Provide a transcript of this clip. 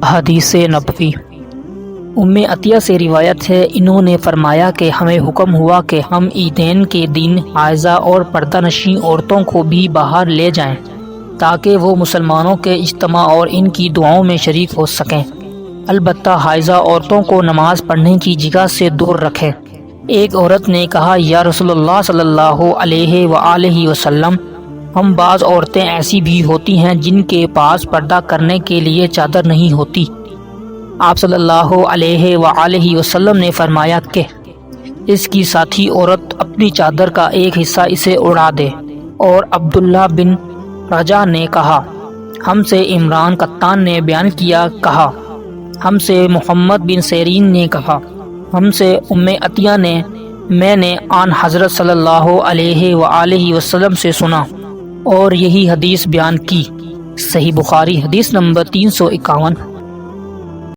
حدیث نبوی عطیہ سے روایت ہے، انہوں نے فرمایا کہ ہمیں حکم ہوا کہ ہم عیدین کے دن حائضہ اور پردہ نشیں عورتوں کو بھی باہر لے جائیں تاکہ وہ مسلمانوں کے اجتماع اور ان کی دعاؤں میں شریک ہو سکیں، البتہ حائضہ عورتوں کو نماز پڑھنے کی جگہ سے دور رکھیں۔ ایک عورت نے کہا، یا رسول اللہ صلی اللہ علیہ وآلہ وسلم، ہم بعض عورتیں ایسی بھی ہوتی ہیں جن کے پاس پردہ کرنے کے لیے چادر نہیں ہوتی۔ آپ صلی اللہ علیہ وآلہ وسلم نے فرمایا کہ اس کی ساتھی عورت اپنی چادر کا ایک حصہ اسے اڑا دے۔ اور عبداللہ بن رجا نے کہا، ہم سے عمران قطان نے بیان کیا، کہا ہم سے محمد بن سیرین نے کہا، ہم سے عطیہ نے، میں نے آن حضرت صلی اللہ علیہ وآلہ وسلم سے سنا اور یہی حدیث بیان کی۔ صحیح بخاری حدیث نمبر 351۔